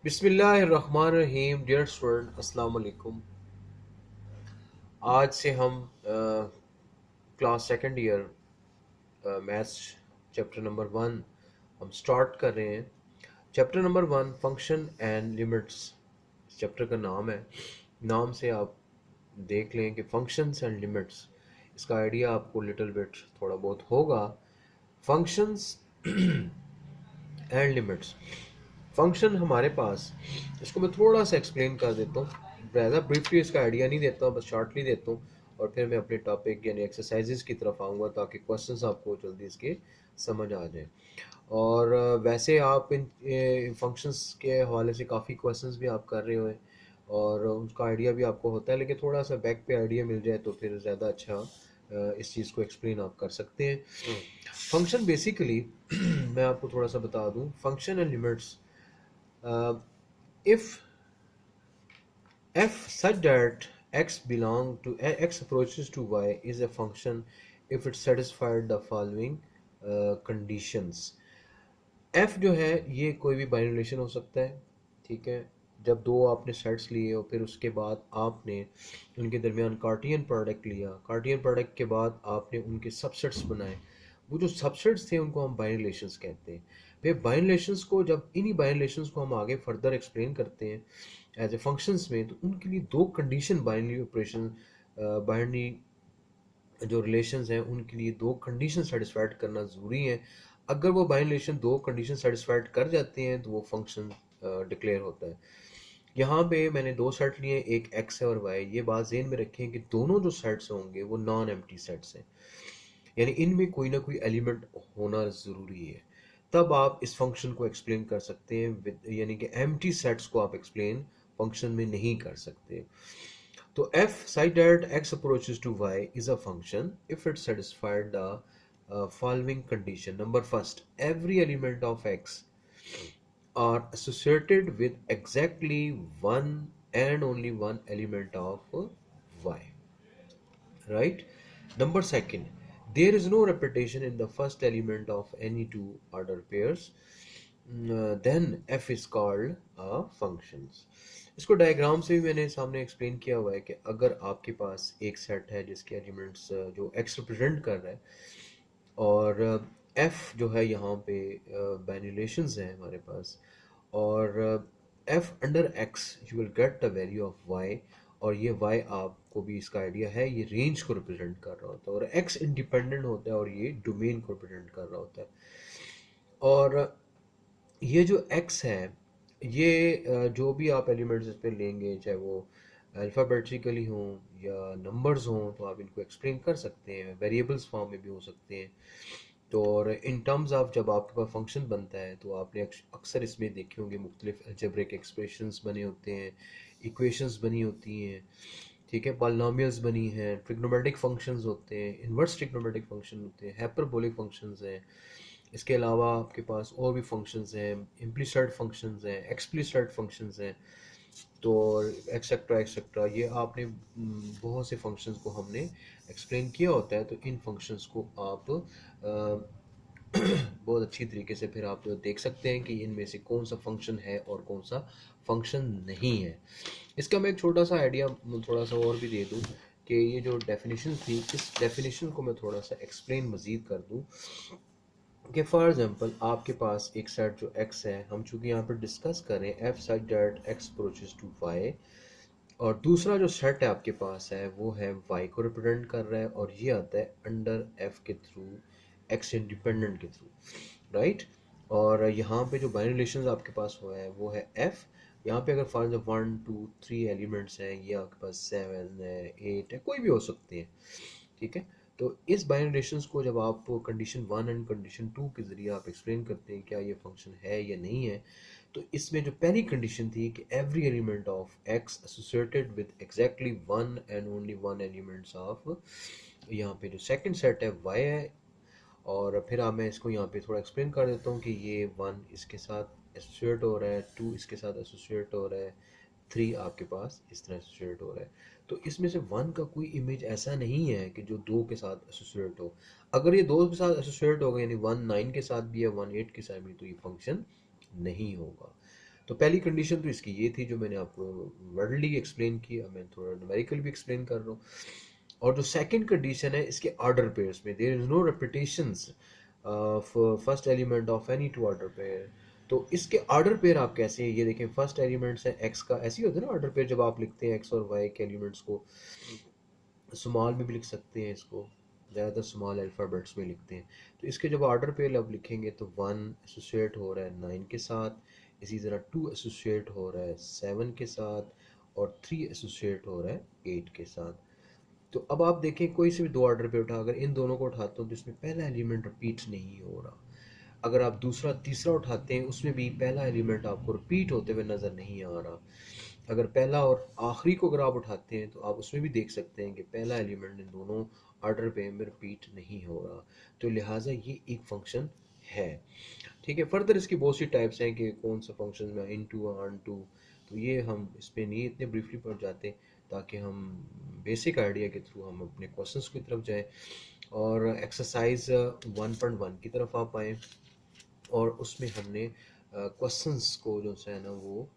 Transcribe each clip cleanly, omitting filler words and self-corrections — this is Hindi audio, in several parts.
बिस्मिल्लाहिर्रहमानिर्रहीम। डियर स्टूडेंट, अस्सलाम वालेकुम। आज से हम class second year maths chapter number 1 हम स्टार्ट कर रहे हैं। Chapter number 1 function and limits इस चैप्टर का नाम है। नाम से आप देख लें कि फंक्शंस एंड लिमिट्स, इसका आइडिया आपको लिटिल बिट थोड़ा बहुत होगा। फंक्शंस एंड लिमिट्स, फंक्शन हमारे पास, इसको मैं थोड़ा सा एक्सप्लेन कर देता हूँ, ज़्यादा ब्रीफली इसका आइडिया नहीं देता हूँ, बस शॉर्टली देता हूँ और फिर मैं अपने टॉपिक यानी एक्सरसाइजेज की तरफ आऊँगा ताकि क्वेश्चंस आपको जल्दी इसके समझ आ जाए। और वैसे आप इन फंक्शंस के हवाले से काफ़ी क्वेश्चंस भी आप कर रहे हो और उसका आइडिया भी आपको होता है, लेकिन थोड़ा सा बैक पे आइडिया मिल जाए तो फिर ज़्यादा अच्छा इस चीज़ को एक्सप्लेन आप कर सकते हैं। फंक्शन बेसिकली मैं आपको थोड़ा सा बता दूं, function and limits, if f such that x belong to x approaches to y is a function if it satisfied the following conditions। f जो है ये कोई भी बाइनरी रिलेशन हो सकता है, ठीक है। जब दो आपने सेट्स लिए और फिर उसके बाद आपने उनके दरमियान कार्टियन प्रोडक्ट लिया, कार्टियन प्रोडक्ट के बाद आपने उनके सबसेट्स बनाए, वो जो सबसेट्स थे उनको हम बाइनरी रिलेशंस कहते हैं। फिर बाइनरी रिलेशंस को, जब इन्हीं बाइनरी रिलेशंस को हम आगे फर्दर एक्सप्लेन करते हैं एज ए फंक्शंस में, तो उनके लिए दो कंडीशन बाइनरी ऑपरेशन, बाइनरी जो रिलेशंस हैं उनके लिए दो कंडीशन सेटिस्फाइड करना ज़रूरी है। अगर वो बाइनरी रिलेशन दो कंडीशन सेटिस्फाइड कर जाते हैं तो वो फंक्शन डिक्लेयर होता है। यहाँ पे मैंने दो सेट लिए, एक एक्स है और वाई। ये बात ज़हन में रखें कि दोनों जो सेट्स होंगे वो नॉन एम्प्टी सेट्स हैं, यानी इनमें कोई ना कोई एलिमेंट होना ज़रूरी है, तब आप इस फंक्शन को एक्सप्लेन कर सकते हैं। यानी कि एम्प्टी सेट्स को आप एक्सप्लेन फंक्शन में नहीं कर सकते। तो f such that x approaches to y is a function if it satisfied the following condition. Number first, every element of x are associated with exactly one and only one element of y, right? Number second, there is no repetition in the first element of any two order pairs. Then f is called a functions। इसको डायग्राम से भी मैंने सामने एक्सप्लेन किया हुआ है कि अगर आपके पास एक सेट है जिसके एलिमेंट्स जो x रिप्रेजेंट कर रहा है और f जो है यहाँ पे बाइनरी रिलेशंस हैं हमारे पास, और f under x you will get the value of y, और ये y आपको भी इसका आइडिया है, ये रेंज को रिप्रेजेंट कर रहा होता है, और x इंडिपेंडेंट होता है और ये डोमेन को रिप्रेजेंट कर रहा होता है। और ये जो x है, ये जो भी आप एलिमेंट्स इस पे लेंगे, चाहे वो अल्फ़ाबेटिकली हों या नंबर्स हों, तो आप इनको एक्सप्लेन कर सकते हैं, वेरिएबल्स फॉर्म में भी हो सकते हैं। तो और इन टर्म्स ऑफ जब आपके पास फंक्शन बनता है तो आपने अक्सर इसमें देखे होंगे मुख्तलिफ अलजेब्रिक एक्सप्रेशंस बने होते हैं, इक्वेशंस बनी होती हैं, ठीक है, पॉलिनोमियल्स बनी हैं, ट्रिग्नोमेट्रिक फंक्शंस होते हैं, इन्वर्स ट्रिग्नोमेट्रिक फंक्शन होते हैं, हाइपरबोलिक फंक्शंस हैं। इसके अलावा आपके पास और भी फंक्शंस हैं, इम्प्लिसिट फंक्शंस हैं, एक्सप्लिसिट फंक्शंस हैं, तो एक्सेट्रा एक्सेट्रा। ये आपने बहुत से फंक्शंस को हमने एक्सप्लेन किया होता है, तो इन फंक्शंस को आप बहुत अच्छी तरीके से फिर आप देख सकते हैं कि इनमें से कौन सा फंक्शन है और कौन सा फंक्शन नहीं है। इसका मैं एक छोटा सा आइडिया थोड़ा सा और भी दे दूं कि ये जो डेफिनेशन थी, इस डेफिनेशन को मैं थोड़ा सा एक्सप्लेन मज़ीद कर दूं कि फॉर एग्जांपल आपके पास एक सेट जो x है, हम चूंकि यहाँ पर डिस्कस करें f such that x approaches to y, और दूसरा जो सेट है आपके पास है वो है y को रिप्रेजेंट कर रहा है, और ये आता है अंडर f के थ्रू, x इंडिपेंडेंट के थ्रू, राइट। और यहाँ पे जो बाइनरी रिलेशंस आपके पास हुआ है वो है f। यहाँ पे अगर फॉर एग्जाम्पल 1 2 3 एलिमेंट्स हैं, ये आपके पास 7 है, 8 है, कोई भी हो सकते हैं, ठीक है। तो इस बाइनरी रिलेशंस को जब आप कंडीशन 1 एंड कंडीशन 2 के ज़रिए आप एक्सप्लेन करते हैं क्या ये फंक्शन है या नहीं है, तो इसमें जो पहली कंडीशन थी कि every element of x associated with exactly one and only one elements of, यहाँ पे जो सेकंड सेट है y है, और फिर आप मैं इसको यहाँ पे थोड़ा एक्सप्लेन कर देता हूँ कि ये 1 इसके साथ एसोसिएट हो रहा है, 2 इसके साथ एसोसिएट हो रहा है, 3 आपके पास इस तरह एसोसिएट हो रहा है। तो इसमें से 1 का कोई इमेज ऐसा नहीं है कि जो 2 के साथ एसोसिएट हो। अगर ये 2 के साथ एसोसिएट होगा, यानी 1 9 के साथ भी है, 1 8 के साथ भी, तो ये फंक्शन नहीं होगा। तो पहली कंडीशन तो इसकी ये थी जो मैंने आपको वर्डली एक्सप्लेन की, अब मैं थोड़ा न्यूमेरिकल भी एक्सप्लेन कर रहा हूँ। और जो सेकंड कंडीशन है इसके ऑर्डर पेयर्स में, there is no repetitions of first element of any two order pair. तो इसके ऑर्डर पेयर आप कैसे, ये देखें फर्स्ट एलिमेंट्स है एक्स का, ऐसे ही होता है ना ऑर्डर पेयर जब आप लिखते हैं एक्स और वाई के एलिमेंट्स को, स्मॉल में भी लिख सकते हैं इसको, ज़्यादातर स्मॉल अल्फ़ाबेट्स में लिखते हैं। तो इसके जब ऑर्डर पे अब लिखेंगे तो 1 एसोसिएट हो रहा है 9 के साथ, इसी तरह 2 एसोसिएट हो रहा है 7 के साथ, और 3 एसोसिएट हो रहा है 8 के साथ। तो अब आप देखें कोई से भी दो ऑर्डर पे उठा, अगर इन दोनों को उठाता हूँ तो इसमें पहला एलिमेंट रिपीट नहीं हो रहा। अगर आप दूसरा तीसरा उठाते हैं उसमें भी पहला एलिमेंट आपको रिपीट होते हुए नज़र नहीं आ रहा। अगर पहला और आखिरी को अगर आप उठाते हैं तो आप उसमें भी देख सकते हैं कि पहला एलिमेंट इन दोनों ऑर्डर पे में रिपीट नहीं हो रहा। तो लिहाजा ये एक फंक्शन है। ठीक है, फर्दर इसकी बहुत सी टाइप्स हैं कि कौन सा फंक्शन में इन टू ऑन टू, तो ये हम इस पर नहीं इतने ब्रीफली पढ़ जाते, ताकि हम बेसिक आइडिया के थ्रू हम अपने क्वेश्चंस की तरफ जाएं और एक्सरसाइज 1.1 की तरफ आप आएँ। और उसमें हमने क्वेश्चंस को जो है ना वो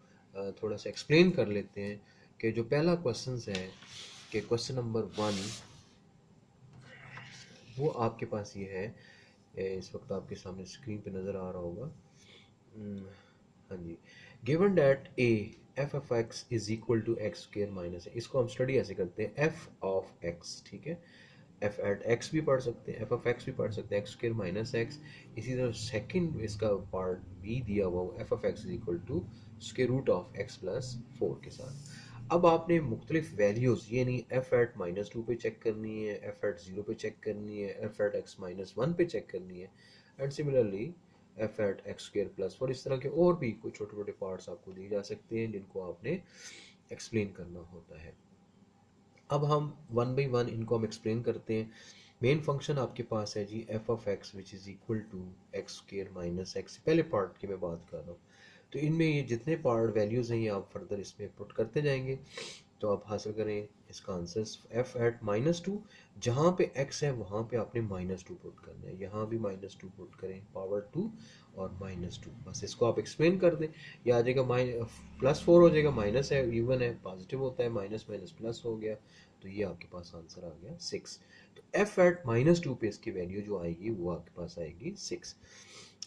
थोड़ा सा एक्सप्लेन कर लेते हैं कि जो पहला क्वेश्चंस है कि क्वेश्चन नंबर 1, वो आपके पास ये है, इस वक्त आपके सामने स्क्रीन पे नज़र आ रहा होगा। हाँ जी, given that a f of x is equal to x square minus है, इसको हम स्टडी ऐसे करते हैं एफ ऑफ एक्स, ठीक है, एफ एट एक्स भी पढ़ सकते हैं, एफ ऑफ एक्स भी पढ़ सकते हैं, एक्स स्क्र माइनस एक्स। इसी तरह सेकंड इसका पार्ट बी दिया हुआ f of x is equal to square root of x plus 4 के साथ। अब आपने मुख्तलिफ वैल्यूज़, ये नहीं एफ एट -2 पे चेक करनी है, एफ एट 0 पे चेक करनी है, एफ एट एक्स -1 पे चेक करनी है, and similarly f at x square plus 4, इस तरह के और भी कुछ छोटे छोटे पार्ट्स आपको दिए जा सकते हैं जिनको आपने एक्सप्लेन करना होता है। अब हम वन बाई वन इनको हम एक्सप्लेन करते हैं। मेन फंक्शन आपके पास है जी f of x which is equal to x square minus x, पहले पार्ट की मैं बात कर रहा हूँ। तो इनमें ये जितने पार्ट वैल्यूज़ हैं ये आप फर्दर इसमें पुट करते जाएंगे, तो आप हासिल करें इसका आंसर एफ एट -2, जहाँ पे x है वहाँ पे आपने -2 पुट करना है, यहाँ भी -2 पुट करें, पावर 2 और -2, बस इसको आप एक्सप्लेन कर दें, ये आ जाएगा +4 हो जाएगा, माइनस है इवन है, पॉजिटिव होता है, माइनस माइनस प्लस हो गया, तो ये आपके पास आंसर आ गया 6। तो एफ एट -2 पे इसकी वैल्यू जो आएगी वो आपके पास आएगी 6।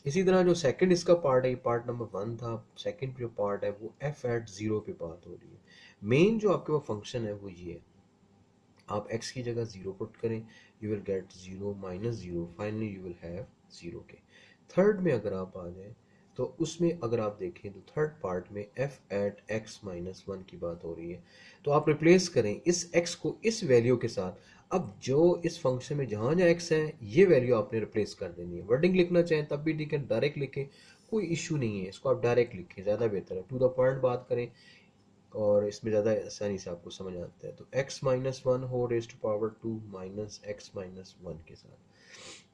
इसी तरह जो सेकंड इसका पार्ट है, ये पार्ट नंबर 1 था, सेकंड जो पार्ट है वो एफ एट 0 पे बात हो रही है। मेन जो आपके पास फंक्शन है वो ये है, आप x की जगह 0 पुट करें, you will get 0 -0, finally you will have 0 के। थर्ड में अगर आप आ जाएं तो उसमें अगर आप देखें तो थर्ड पार्ट में f एट x -1 की बात हो रही है, तो आप रिप्लेस करें इस x को इस वैल्यू के साथ। अब जो इस फंक्शन में जहाँ जहाँ x है ये वैल्यू आपने रिप्लेस कर देनी है, वर्डिंग लिखना चाहें तब भी ठीक है, डायरेक्ट लिखें कोई इशू नहीं है, इसको आप डायरेक्ट लिखें ज़्यादा बेहतर है, टू द पॉइंट बात करें और इसमें ज़्यादा आसानी से आपको समझ आता है। तो x -1 हो raise to power 2 minus x -1 के साथ,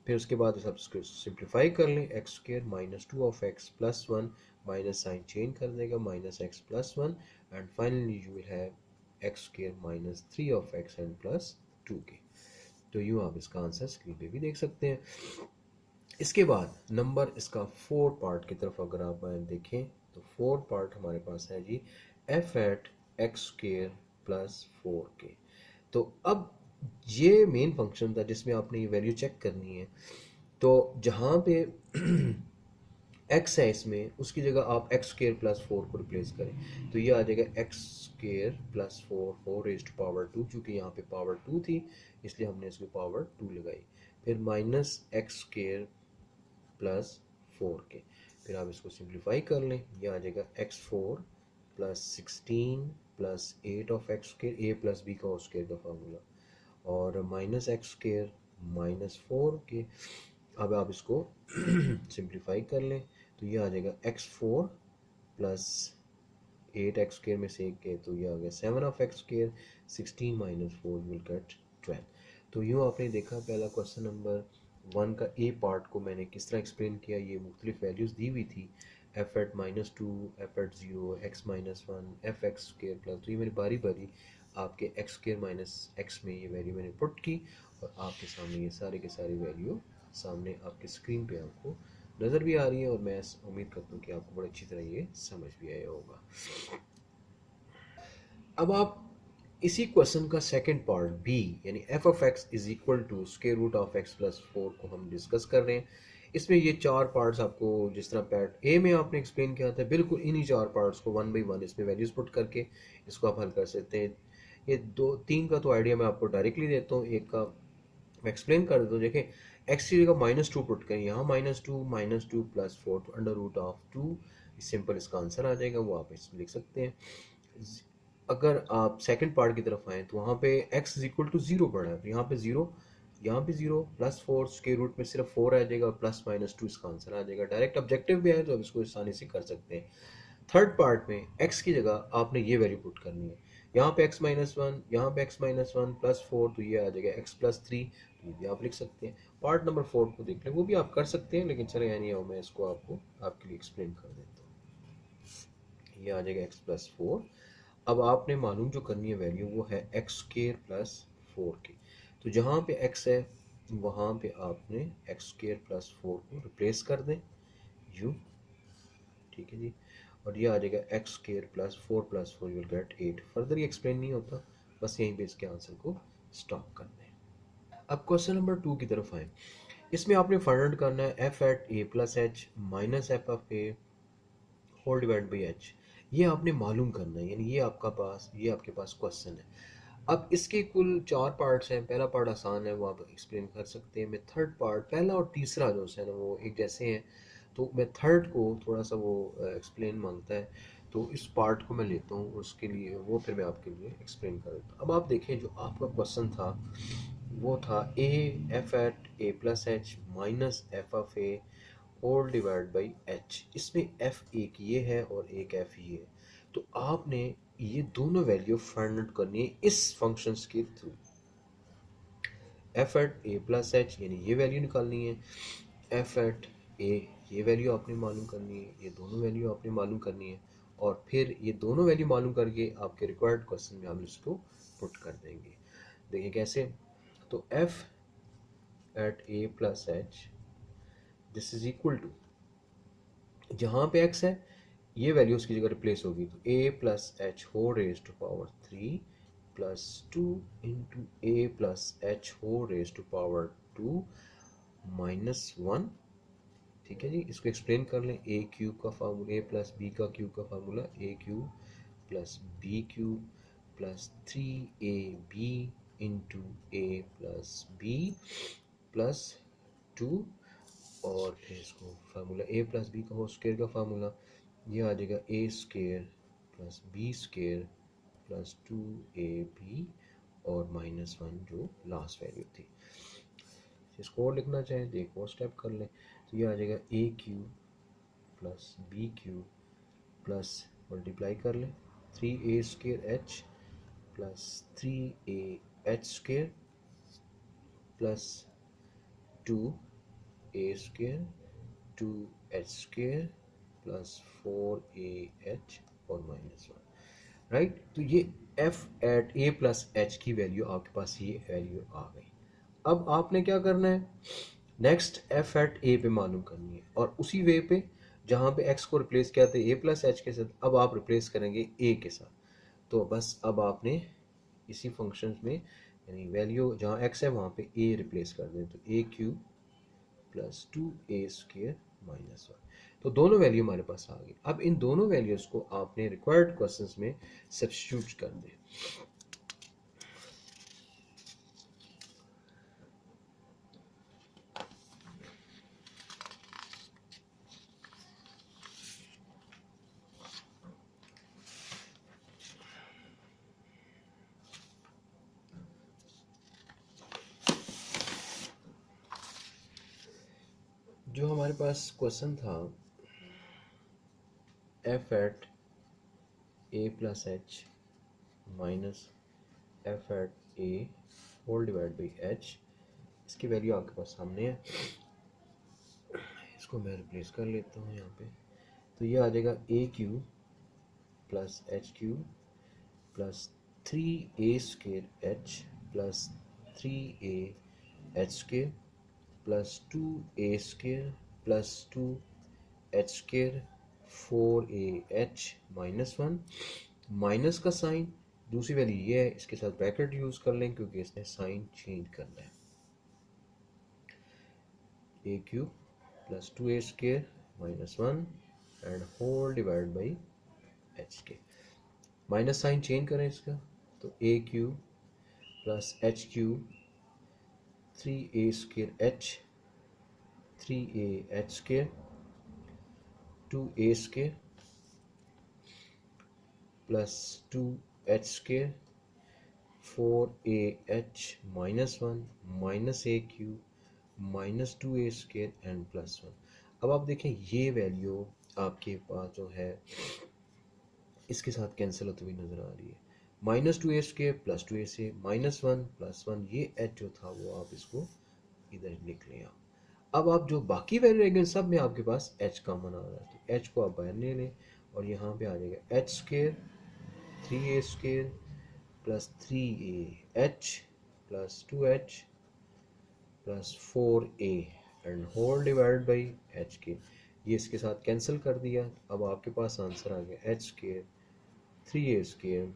फिर उसके बाद सब सिंप्लीफाई कर लें, x square -2 of x plus 1, minus sign change कर देगा, minus x plus 1, and finally you will have x square -3 of x and plus 2 के। तो यूँ आप इसका आंसर स्क्रीन पे भी देख सकते हैं। इसके बाद नंबर इसका 4 पार्ट की तरफ अगर आप देखें तो 4 पार्ट हमारे पास है जी f at x square plus 4 के। तो अब ये मेन फंक्शन था जिसमें आपने ये वैल्यू चेक करनी है, तो जहाँ पे x है इसमें उसकी जगह आप एक्स स्क्र प्लस 4 को रिप्लेस करें, तो ये आ जाएगा x square plus 4 raise to power 2, चूँकि यहाँ पे पावर 2 थी इसलिए हमने इसको पावर 2 लगाई, फिर माइनस एक्स स्क्र प्लस 4 के, फिर आप इसको सिंप्लीफाई कर लें, ये आ जाएगा x4 plus 16 plus 8 of x square, a plus b का होल स्क्र का फार्मूला, और माइनस एक्स स्क्र -4 के। अब आप इसको सिंप्लीफाई कर लें तो ये आ जाएगा x4 प्लस 8 एक्स स्क्र में से एक के, तो ये आ गया 7 of x square, 16 -4 will get 12। तो यूँ आपने देखा पहला क्वेश्चन नंबर 1 का ए पार्ट को मैंने किस तरह एक्सप्लेन किया, ये मुख्तलिफ वैल्यूज़ दी हुई थी, f at -2, f at 0, x -1, f x square plus, तो ये मेरी बारी बारी आपके एक्स स्क्र माइनस एक्स में ये वैल्यू मैंने पुट की और आपके सामने ये सारे के सारे वैल्यू सामने आपके स्क्रीन पे आपको नज़र भी आ रही है और मैं उम्मीद करता हूँ कि आपको बड़ी अच्छी तरह ये समझ भी आया होगा। अब आप इसी क्वेश्चन का सेकंड पार्ट बी यानी f of x is equal to square root of x plus 4 को हम डिस्कस कर रहे हैं। इसमें ये चार पार्ट्स आपको जिस तरह पार्ट ए में आपने एक्सप्लेन किया था बिल्कुल इन्हीं चार पार्ट्स को वन बाई वन इसमें वैल्यूज पुट करके इसको आप हल कर सकते हैं। ये दो तीन का तो आइडिया मैं आपको डायरेक्टली देता हूँ, एक का मैं एक्सप्लेन कर देता हूँ। देखें, एक्स की जगह -2 पुट करें, यहाँ -2 प्लस 4 तो अंडर रूट ऑफ 2 सिंपल इसका आंसर आ जाएगा, वो आप इसमें लिख सकते हैं। अगर आप सेकंड पार्ट की तरफ आएँ तो वहाँ पे x इज इक्वल टू 0 पड़ा है, तो यहाँ पे 0, यहाँ पे 0 प्लस 4 स्क्वायर रूट में सिर्फ 4 आ जाएगा और प्लस -2 इसका आंसर आ जाएगा। डायरेक्ट ऑब्जेक्टिव भी है तो आप इसको आसानी से कर सकते हैं। थर्ड पार्ट में x की जगह आपने ये वैल्यू पुट करनी है, यहाँ पे x-1, यहाँ पे x-1 प्लस 4 तो ये आ जाएगा x+3, तो ये भी आप लिख सकते हैं। पार्ट नंबर 4 को देख लें, वो भी आप कर सकते हैं लेकिन चले यानी मैं इसको आपको आपके लिए एक्सप्लेन कर देता हूँ। ये आ जाएगा x+4। अब आपने मालूम जो करनी है वैल्यू वो है एक्स स्क्र प्लस 4 की, तो जहाँ पे x है वहाँ पे आपने एक्स स्क्र प्लस 4 को रिप्लेस कर दें u, ठीक है जी, और ये आ जाएगा x square plus 4 you will get 8। Further ये एक्सप्लेन नहीं होता, बस यहीं पे इसके आंसर को स्टॉप कर दें। अब क्वेश्चन नंबर 2 की तरफ आए। इसमें आपने फाइंड आउट करना है f at a plus h minus f of a whole divide by h. ये आपने मालूम करना है, यानी ये आपके पास क्वेश्चन है। अब इसके कुल चार पार्ट्स हैं। पहला पार्ट आसान है, वो आप एक्सप्लेन कर सकते हैं। मैं थर्ड पार्ट, पहला और तीसरा जो है ना वो एक जैसे हैं, तो मैं थर्ड को थोड़ा सा वो एक्सप्लेन मांगता है, तो इस पार्ट को मैं लेता हूँ, उसके लिए वो फिर मैं आपके लिए एक्सप्लेन कर देता हूँ। अब आप देखें जो आपका क्वेश्चन था वो था a f at a plus h minus f of a whole divide by h. इसमें एफ एक ये है और एक एफ ये है, तो आपने ये दोनों वैल्यू फाइंड आउट करनी है इस फंक्शंस के through. F at a plus H यानी ये वैल्यू निकालनी है, एफ एट ए ये वैल्यू आपने मालूम करनी है, ये दोनों वैल्यू आपने मालूम करनी है, और फिर ये दोनों वैल्यू मालूम करके आपके रिक्वायर्ड क्वेश्चन में हम इसको पुट कर देंगे। देखिए कैसे, तो f at a plus h this is equal to, जहाँ पे x है ये वैल्यू उसकी जगह रिप्लेस होगी, तो a plus h whole raise to power 3 plus 2 into a plus h whole raise to power 2 minus 1। ठीक है जी, इसको एक्सप्लेन कर लें। ए क्यूब का फार्मूला, ए प्लस बी का क्यूब का formula a cube plus b cube plus 3ab into a plus b plus 2, और फिर इसको फार्मूला ए प्लस बी का होल स्क्वायर का फार्मूला, ये आ जाएगा ए square plus b square plus 2ab और -1 जो लास्ट वैल्यू थी। इसको और लिखना चाहें तो एक और स्टेप कर लें, तो ये आ जाएगा a cube plus b cube plus multiply कर लें 3a square h plus 3a h square plus 2a square 2h square plus 4ah और -1, राइट। तो ये f at a plus h की वैल्यू आपके पास ये वैल्यू आ गई। अब आपने क्या करना है, नेक्स्ट f एट a पे मालूम करनी है, और उसी वे पे जहाँ पे x को रिप्लेस किया था a प्लस एच के साथ, अब आप रिप्लेस करेंगे a के साथ। तो बस अब आपने इसी फंक्शन में यानी वैल्यू जहाँ x है वहाँ पे a रिप्लेस कर दें, तो a cube plus 2a square -1। तो दोनों वैल्यू हमारे पास आ गई। अब इन दोनों वैल्यूज को आपने रिक्वायर्ड क्वेश्चंस में सब्स्टिट्यूट कर दें। जो हमारे पास क्वेश्चन था f at a plus h minus f at a whole divide by h, इसकी वैल्यू आपके पास सामने है। इसको मैं रिप्लेस कर लेता हूँ यहाँ पे, तो ये आ जाएगा a cube plus h cube plus 3a square h plus 3a h square plus 2a square plus 2h² 4ah minus 1, minus का साइन, दूसरी वैल्यू ये है, इसके साथ ब्रैकेट यूज कर लें क्योंकि इसने साइन चेंज करना है। a³ plus 2a² minus 1 and whole divide by h के। माइनस साइन चेंज करें इसका, तो a³ plus h³ 3a² h 3ah² 2a² plus 2h² 4ah minus 1 minus a³ minus 2a² and plus 1। अब आप देखें ये वैल्यू आपके पास जो है इसके साथ कैंसिल होती हुई नज़र आ रही है। Minus 2a² plus 2a minus 1 plus 1, ये h जो था वो आप इसको इधर लिख लें। अब आप जो बाकी वैल्यू रहेंगे सब में आपके पास h कॉमन आ रहा है, तो h को आप बाहर ले लें और यहाँ पे आ जाएगा h² 3a² plus 3ah plus 2h plus 4a and whole divide by h²। ये इसके साथ कैंसिल कर दिया, अब आपके पास आंसर आ गया h² 3a²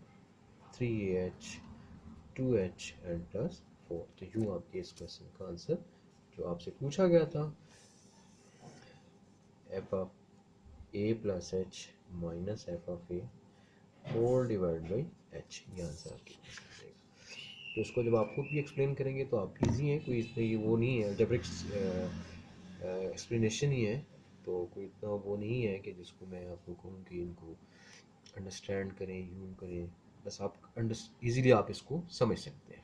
3ah 2h and plus 4। तो यूँ आपके इस क्वेश्चन का आंसर जो आपसे पूछा गया था f of a plus h minus f of a whole divide by h, ये आंसर आपके पास आ जाएगा। तो इसको जब आप खुद भी एक्सप्लेन करेंगे तो आप इजी है, कोई इसमें ये वो नहीं है, अल्जेब्रिक एक्सप्लेनेशन ही है, तो कोई इतना वो नहीं है कि जिसको मैं आपको कहूँ कि इनको अंडरस्टैंड करें, यूँ करें, बस आप इजीली आप इसको समझ सकते हैं।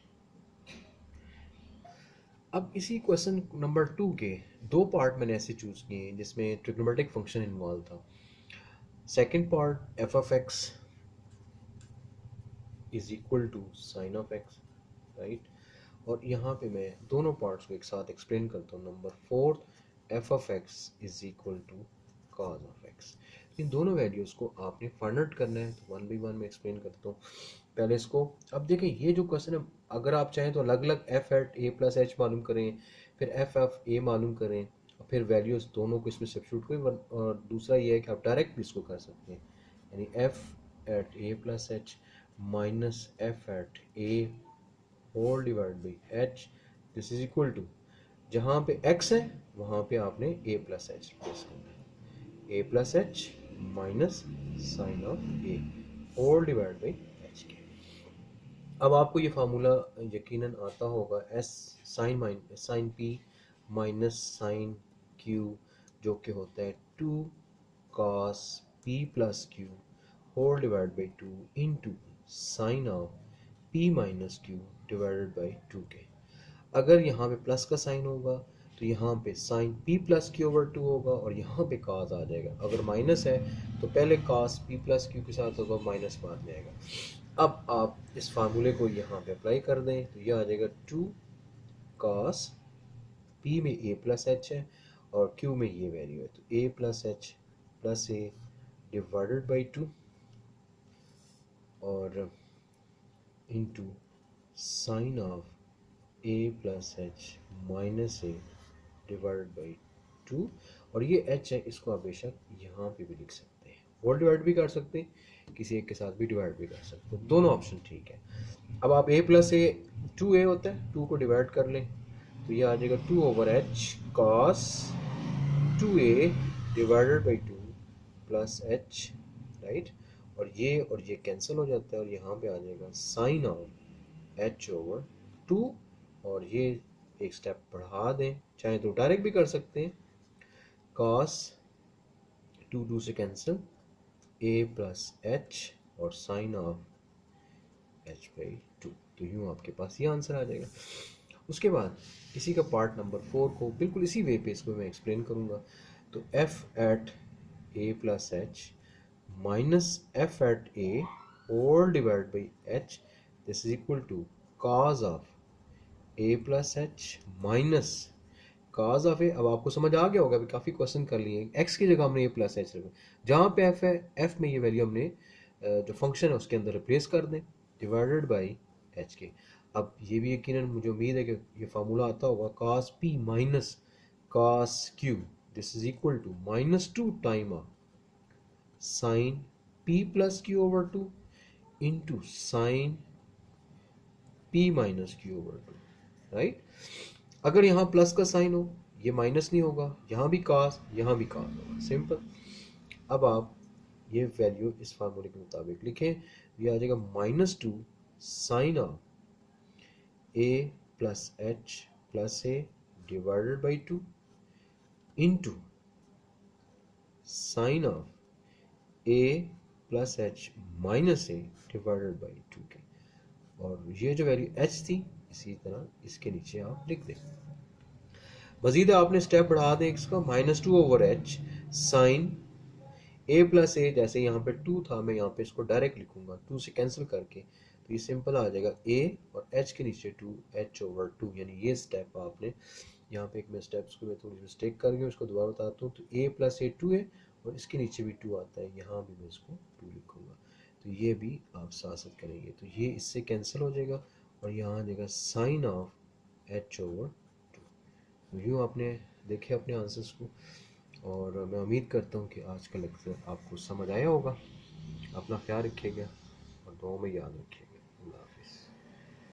अब इसी क्वेश्चन नंबर 2 के दो पार्ट मैंने ऐसे चूज़ किए हैं जिसमें ट्रिग्नोमेट्रिक फंक्शन इन्वॉल्व था। Second part f of x is equal to sine of x, right, और यहाँ पे मैं दोनों पार्ट्स को एक साथ एक्सप्लेन करता हूँ। Number 4 f of x is equal to cos of x. इन दोनों वैल्यूज़ को आपने फाइंड आउट करना है, तो 1 बाई 1 में एक्सप्लेन करता हूँ पहले इसको। अब देखें ये जो क्वेश्चन है, अगर आप चाहें तो अलग अलग F at a plus H मालूम करें, फिर एफ एफ ए मालूम करें, और फिर वैल्यूज़ दोनों को इसमें सब्स्टिट्यूट करें, और दूसरा ये है कि आप डायरेक्ट भी इसको कर सकते हैं, यानी f at a plus h minus f at a whole divide by h, this is equal to, जहाँ पे x है वहाँ पे आपने a प्लस एच प्लेस करना है, a plus h minus sine of a whole divide by h के। अब आपको ये फार्मूला यकीनन आता होगा, s sine p minus sine q, जो कि होता है 2 cos p plus q whole divide by 2 into sine of p minus q divided by 2 के। अगर यहाँ पे प्लस का साइन होगा तो यहाँ पे sine p plus q over 2 होगा और यहाँ पे cos आ जाएगा। अगर माइनस है तो पहले cos p प्लस q के साथ होगा, माइनस बाद में आएगा। अब आप इस फार्मूले को यहाँ पे अप्लाई कर दें तो यह आ जाएगा 2 cos p में a प्लस एच है और q में ये वैल्यू है, तो a plus H plus a divided by 2 और into sine of a plus h minus a divided by 2, और ये h है, इसको आप बेशक यहाँ पे भी लिख सकते हैं, होल डिवाइड भी कर सकते हैं, किसी एक के साथ भी डिवाइड भी कर सकते हैं, दोनों ऑप्शन ठीक है। अब आप a प्लस ए 2a होता है, 2 को डिवाइड कर लें तो ये आ जाएगा 2 over H cos 2a divided by 2 plus H, right, और ये कैंसिल हो जाता है और यहाँ पे आ जाएगा साइन ऑफ एच ओवर 2, और ये एक स्टेप बढ़ा दें, चाहे तो डायरेक्ट भी कर सकते हैं, cos 2 से कैंसिल a प्लस एच और साइन ऑफ h बाई 2, तो यूँ आपके पास ये आंसर आ जाएगा। उसके बाद इसी का पार्ट नंबर 4 को बिल्कुल इसी वे पे इसको मैं एक्सप्लेन करूँगा। तो f at a plus h minus f at a whole divide by h, this is equal to cos of a plus h minus cos of a. अब आपको समझ आ गया होगा, अभी काफ़ी क्वेश्चन कर लिए, x की जगह हमने a प्लस एच रखा, जहाँ पे f है f में ये वैल्यू हमने जो फंक्शन है उसके अंदर रिप्लेस कर दें डिवाइडेड बाई h के। अब ये भी यकीनन मुझे उम्मीद है कि ये फार्मूला आता होगा, cos p minus cos q this is equal to -2 time sine p plus q over 2 into sine p minus q over 2, right. अगर यहाँ प्लस का साइन हो, ये माइनस नहीं होगा, यहाँ भी कास, यहाँ भी कास होगा, सिंपल। अब आप ये वैल्यू इस फार्मूले के मुताबिक लिखें, ये आ जाएगा -2 sine of a plus h plus a divided by 2 into sine of a plus h minus a divided by 2 के। और ये जो वैल्यू h थी, इसी तरह इसके नीचे आप लिख दें। मजीद आपने स्टेप बढ़ा दें इसका, -2 over h sine a plus a, जैसे यहाँ पे 2 था, मैं यहाँ पे इसको डायरेक्ट लिखूंगा 2 से कैंसिल करके, तो ये सिंपल आ जाएगा a और h के नीचे 2 h ओवर 2। यानी ये स्टेप आपने यहाँ पे, एक मैं स्टेप्स को मैं थोड़ी मिस्टेक कर गया, उसको दोबारा बताता हूँ। तो a प्लस a 2 है और इसके नीचे भी 2 आता है, यहाँ भी मैं इसको 2 लिखूंगा, तो ये भी आप साथ साथ करेंगे, तो ये इससे कैंसिल हो जाएगा और यहाँ आ जाएगा साइन ऑफ h ओवर 2। यूँ आपने देखे अपने आंसर्स को, और मैं उम्मीद करता हूँ कि आज का लेक्चर आपको समझ आया होगा। अपना ख्याल रखिएगा और दुआओं में याद रखिएगा।